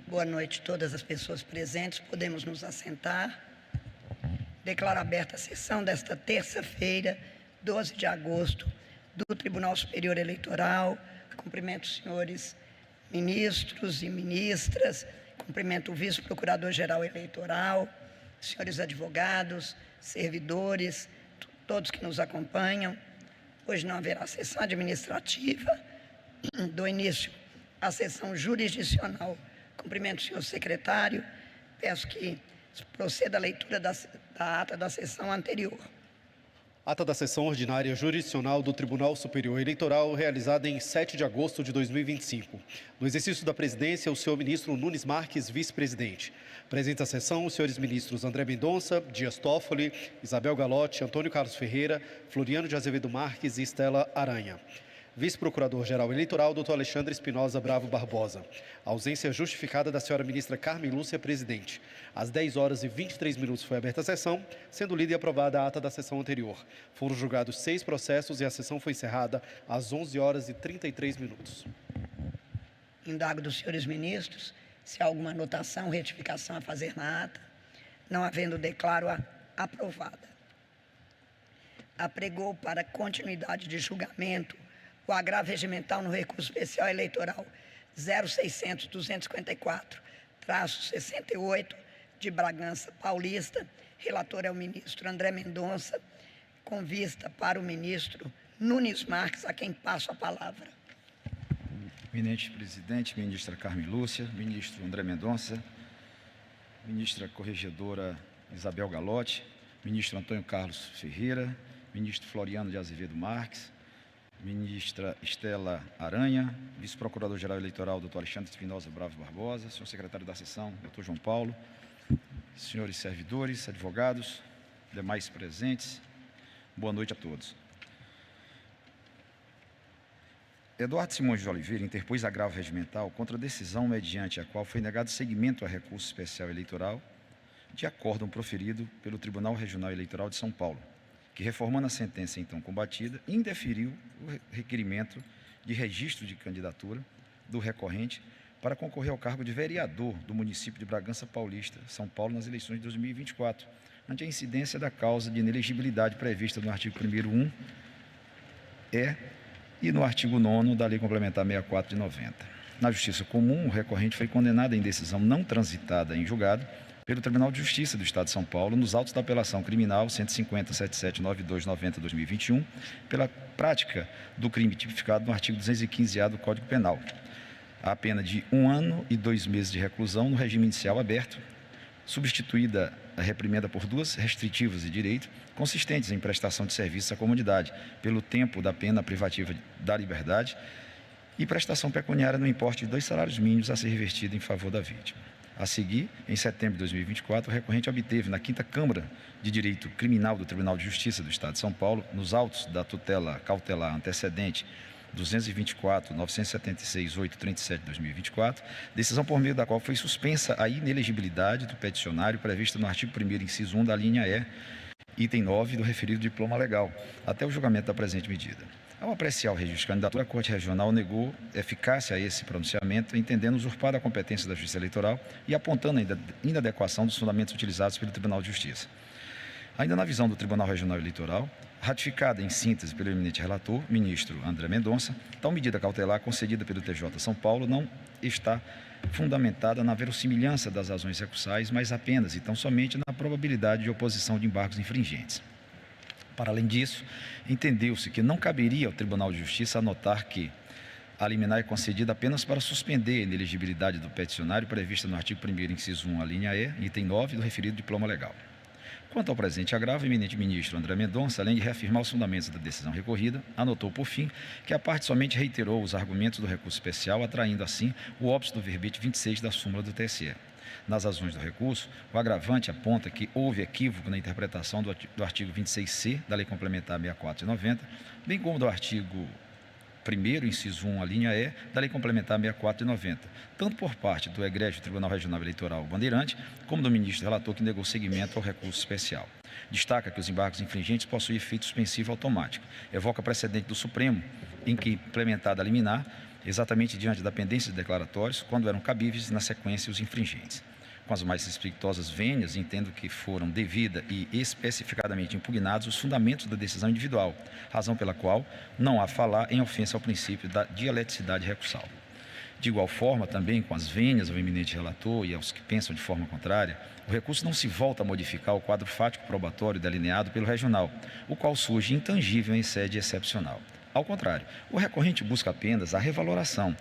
Boa noite a todas as pessoas presentes. Podemos nos assentar. Declaro aberta a sessão desta terça-feira, 12 de agosto, do Tribunal Superior Eleitoral. Cumprimento os senhores ministros e ministras, cumprimento o vice-procurador-geral eleitoral, senhores advogados, servidores, todos que nos acompanham. Hoje não haverá sessão administrativa. Dou início à sessão jurisdicional. Cumprimento o senhor secretário. Peço que proceda a leitura da ata da sessão anterior. Ata da sessão ordinária jurisdicional do Tribunal Superior Eleitoral, realizada em 7 de agosto de 2025. No exercício da presidência, o senhor ministro Nunes Marques, vice-presidente. Presente à sessão, os senhores ministros André Mendonça, Dias Toffoli, Isabel Galotti, Antônio Carlos Ferreira, Floriano de Azevedo Marques e Estela Aranha. Vice-procurador-geral eleitoral, Dr. Alexandre Espinosa Bravo Barbosa. A ausência justificada da senhora ministra Carmen Lúcia, presidente. Às 10 horas e 23 minutos foi aberta a sessão, sendo lida e aprovada a ata da sessão anterior. Foram julgados 6 processos e a sessão foi encerrada às 11 horas e 33 minutos. Indago dos senhores ministros se há alguma anotação ou retificação a fazer na ata. Não havendo, declaro-a aprovada. Apregou para continuidade de julgamento o agravo regimental no recurso especial eleitoral 0600-254-68 de Bragança Paulista. Relator é o ministro André Mendonça, com vista para o ministro Nunes Marques, a quem passo a palavra. Eminente presidente, ministra Carmen Lúcia, ministro André Mendonça, ministra corregedora Isabel Galotti, ministro Antônio Carlos Ferreira, ministro Floriano de Azevedo Marques, ministra Estela Aranha, vice-procurador-geral eleitoral, doutor Alexandre Espinosa Bravo Barbosa, senhor secretário da sessão, doutor João Paulo, senhores servidores, advogados, demais presentes, boa noite a todos. Eduardo Simões de Oliveira interpôs agravo regimental contra a decisão mediante a qual foi negado seguimento a recurso especial eleitoral de acórdão proferido pelo Tribunal Regional Eleitoral de São Paulo, que, reformando a sentença então combatida, indeferiu o requerimento de registro de candidatura do recorrente para concorrer ao cargo de vereador do município de Bragança Paulista, São Paulo, nas eleições de 2024, ante a incidência da causa de inelegibilidade prevista no artigo 1º 1 e no artigo 9º da Lei Complementar 64 de 90. Na Justiça Comum, o recorrente foi condenado em decisão não transitada em julgado pelo Tribunal de Justiça do Estado de São Paulo, nos autos da apelação criminal 150.7792/2021, pela prática do crime tipificado no artigo 215-A do Código Penal. A pena de 1 ano e 2 meses de reclusão no regime inicial aberto, substituída a reprimenda por 2 restritivas de direito, consistentes em prestação de serviço à comunidade, pelo tempo da pena privativa da liberdade, e prestação pecuniária no importe de 2 salários mínimos a ser revertido em favor da vítima. A seguir, em setembro de 2024, o recorrente obteve na 5ª Câmara de Direito Criminal do Tribunal de Justiça do Estado de São Paulo, nos autos da tutela cautelar antecedente 224.976.837 de 2024, decisão por meio da qual foi suspensa a inelegibilidade do peticionário prevista no artigo 1º, inciso 1 da linha E, item 9 do referido diploma legal, até o julgamento da presente medida. Ao apreciar o registro de candidatura, a Corte Regional negou eficácia a esse pronunciamento, entendendo usurpada a competência da Justiça Eleitoral e apontando a inadequação dos fundamentos utilizados pelo Tribunal de Justiça. Ainda na visão do Tribunal Regional Eleitoral, ratificada em síntese pelo eminente relator, ministro André Mendonça, tal medida cautelar concedida pelo TJ São Paulo não está fundamentada na verossimilhança das razões recursais, mas apenas e tão somente na probabilidade de oposição de embargos infringentes. Para além disso, entendeu-se que não caberia ao Tribunal de Justiça anotar que a liminar é concedida apenas para suspender a inelegibilidade do peticionário prevista no artigo 1º, inciso 1, a linha E, item 9 do referido diploma legal. Quanto ao presente agravo, o eminente ministro André Mendonça, além de reafirmar os fundamentos da decisão recorrida, anotou, por fim, que a parte somente reiterou os argumentos do recurso especial, atraindo, assim, o óbice do verbete 26 da súmula do TSE. Nas razões do recurso, o agravante aponta que houve equívoco na interpretação do artigo 26C da Lei Complementar 64 de 90, bem como do artigo 1º, inciso 1, a linha E, da Lei Complementar 64 de 90, tanto por parte do egrégio Tribunal Regional Eleitoral Bandeirante, como do ministro relator que negou seguimento ao recurso especial. Destaca que os embargos infringentes possuem efeito suspensivo automático. Evoca precedente do Supremo, em que, implementada a liminar, exatamente diante da pendência de declaratórios, quando eram cabíveis na sequência os infringentes. Com as mais respeitosas vênias, entendo que foram devida e especificadamente impugnados os fundamentos da decisão individual, razão pela qual não há falar em ofensa ao princípio da dialeticidade recursal. De igual forma, também com as vênias ao eminente relator e aos que pensam de forma contrária, o recurso não se volta a modificar o quadro fático probatório delineado pelo regional, o qual surge intangível em sede excepcional. Ao contrário, o recorrente busca apenas a revaloração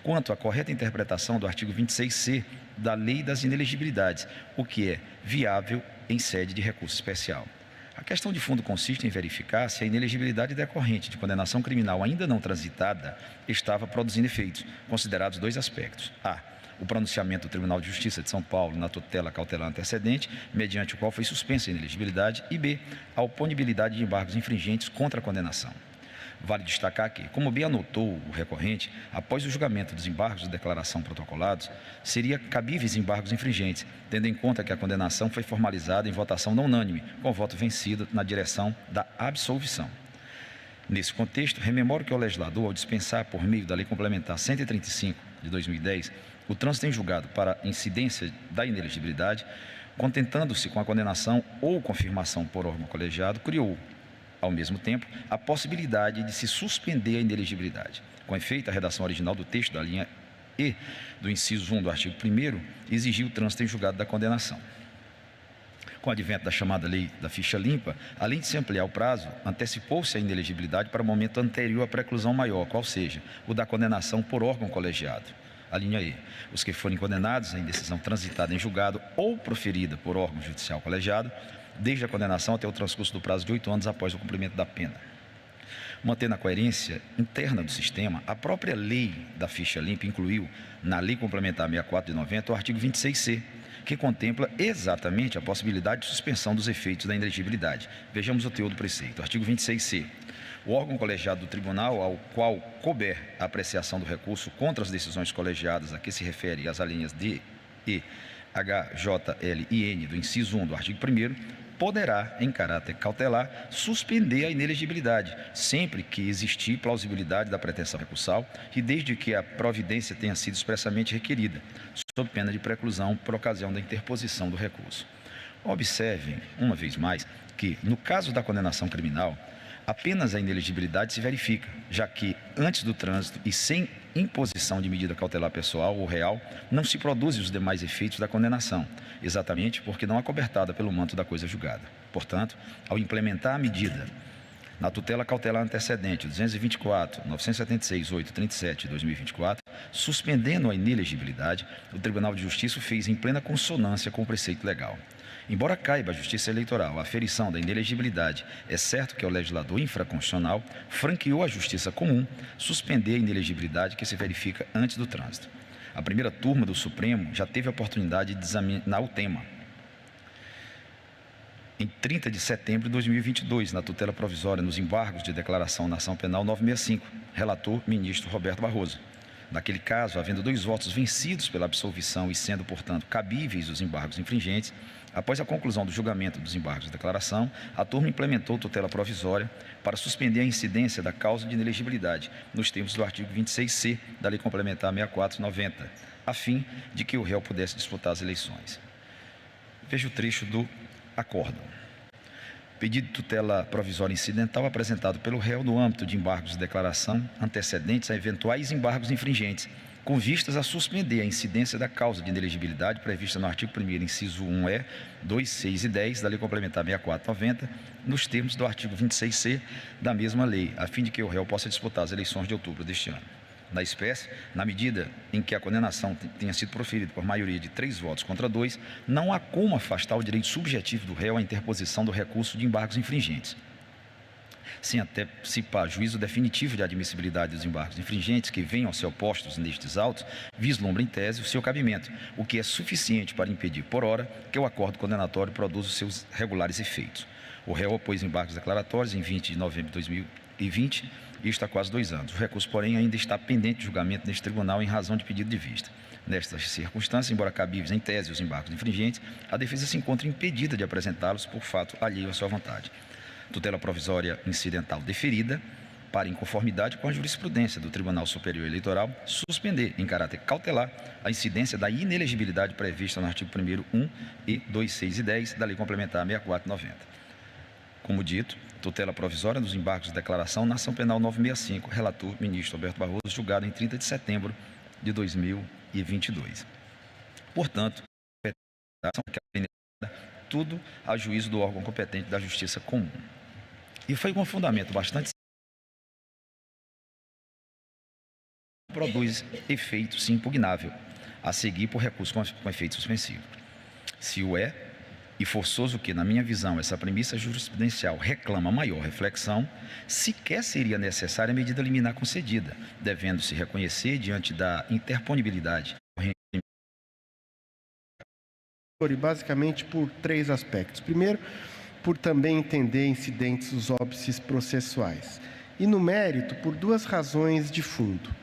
quanto à correta interpretação do artigo 26C da Lei das Inelegibilidades, o que é viável em sede de recurso especial. A questão de fundo consiste em verificar se a inelegibilidade decorrente de condenação criminal ainda não transitada estava produzindo efeitos, considerados dois aspectos. A. O pronunciamento do Tribunal de Justiça de São Paulo na tutela cautelar antecedente, mediante o qual foi suspensa a inelegibilidade, e B. A oponibilidade de embargos infringentes contra a condenação. Vale destacar que, como bem anotou o recorrente, após o julgamento dos embargos de declaração protocolados, seria cabíveis embargos infringentes, tendo em conta que a condenação foi formalizada em votação não unânime, com voto vencido na direção da absolvição. Nesse contexto, rememoro que o legislador, ao dispensar por meio da Lei Complementar 135 de 2010, o trânsito em julgado para incidência da inelegibilidade, contentando-se com a condenação ou confirmação por órgão colegiado, criou, ao mesmo tempo, a possibilidade de se suspender a inelegibilidade. Com efeito, a redação original do texto da linha E do inciso 1 do artigo 1º exigiu o trânsito em julgado da condenação. Com o advento da chamada lei da ficha limpa, além de se ampliar o prazo, antecipou-se a inelegibilidade para o momento anterior à preclusão maior, qual seja, o da condenação por órgão colegiado. A linha E. Os que forem condenados em decisão transitada em julgado ou proferida por órgão judicial colegiado, desde a condenação até o transcurso do prazo de 8 anos após o cumprimento da pena. Mantendo a coerência interna do sistema, a própria lei da ficha limpa incluiu, na Lei Complementar 64 de 90, o artigo 26C, que contempla exatamente a possibilidade de suspensão dos efeitos da inelegibilidade. Vejamos o teor do preceito. Artigo 26C. O órgão colegiado do tribunal ao qual couber a apreciação do recurso contra as decisões colegiadas a que se refere as alíneas D, E, H, J, L e N do inciso 1 do artigo 1º, poderá, em caráter cautelar, suspender a inelegibilidade, sempre que existir plausibilidade da pretensão recursal e desde que a providência tenha sido expressamente requerida, sob pena de preclusão por ocasião da interposição do recurso. Observem, uma vez mais, que, no caso da condenação criminal, apenas a inelegibilidade se verifica, já que, antes do trânsito e sem imposição de medida cautelar pessoal ou real, não se produzem os demais efeitos da condenação, exatamente porque não é cobertada pelo manto da coisa julgada. Portanto, ao implementar a medida na tutela cautelar antecedente 224, 976, 837 de 2024, suspendendo a inelegibilidade, o Tribunal de Justiça fez em plena consonância com o preceito legal. Embora caiba à Justiça Eleitoral a aferição da inelegibilidade, é certo que o legislador infraconstitucional franqueou à Justiça Comum suspender a inelegibilidade que se verifica antes do trânsito. A primeira turma do Supremo já teve a oportunidade de examinar o tema. Em 30 de setembro de 2022, na tutela provisória nos embargos de declaração na ação penal 965, relator ministro Roberto Barroso. Naquele caso, havendo 2 votos vencidos pela absolvição e sendo, portanto, cabíveis os embargos infringentes, após a conclusão do julgamento dos embargos de declaração, a turma implementou tutela provisória para suspender a incidência da causa de inelegibilidade, nos termos do artigo 26C da Lei Complementar 64/90, a fim de que o réu pudesse disputar as eleições. Veja o trecho do acórdão. Pedido de tutela provisória incidental apresentado pelo réu no âmbito de embargos de declaração antecedentes a eventuais embargos infringentes, com vistas a suspender a incidência da causa de inelegibilidade prevista no artigo 1º, inciso 1E, 2, 6 e 10 da Lei Complementar 64/90, nos termos do artigo 26C da mesma lei, a fim de que o réu possa disputar as eleições de outubro deste ano. Na espécie, na medida em que a condenação tenha sido proferida por maioria de 3 votos contra 2, não há como afastar o direito subjetivo do réu à interposição do recurso de embargos infringentes. Sem antecipar juízo definitivo de admissibilidade dos embargos infringentes que venham a ser opostos nestes autos, vislumbra em tese o seu cabimento, o que é suficiente para impedir, por hora, que o acordo condenatório produza os seus regulares efeitos. O réu opôs embargos declaratórios em 20 de novembro de 2020 e está há quase 2 anos. O recurso, porém, ainda está pendente de julgamento neste tribunal em razão de pedido de vista. Nestas circunstâncias, embora cabíveis em tese os embargos infringentes, a defesa se encontra impedida de apresentá-los por fato alheio à sua vontade. Tutela provisória incidental deferida, para, em conformidade com a jurisprudência do Tribunal Superior Eleitoral, suspender, em caráter cautelar, a incidência da inelegibilidade prevista no artigo 1º, 1 e 2, 6 e 10 da Lei Complementar 64/90. Como dito, tutela provisória dos embargos de declaração na ação penal 965, relator ministro Alberto Barroso, julgado em 30 de setembro de 2022. Portanto, tudo a juízo do órgão competente da Justiça Comum. E foi com fundamento bastante produz efeito sim impugnável, a seguir por recurso com efeito suspensivo. Se o é, e forçoso que, na minha visão, essa premissa jurisprudencial reclama maior reflexão, sequer seria necessária a medida liminar concedida, devendo-se reconhecer diante da interponibilidade. Basicamente por 3 aspectos. Primeiro, por também entender incidentes dos óbices processuais. E no mérito, por 2 razões de fundo.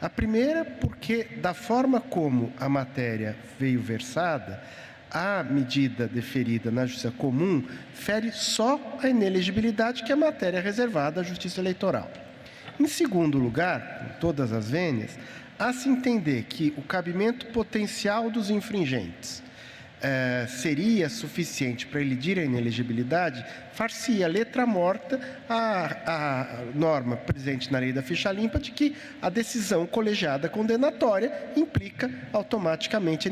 A primeira, porque da forma como a matéria veio versada, a medida deferida na Justiça Comum fere só a inelegibilidade, que é a matéria reservada à Justiça Eleitoral. Em segundo lugar, com todas as vênias, há se entender que o cabimento potencial dos infringentes seria suficiente para elidir a inelegibilidade, far-se-ia letra morta a norma presente na lei da ficha limpa de que a decisão colegiada condenatória implica automaticamente a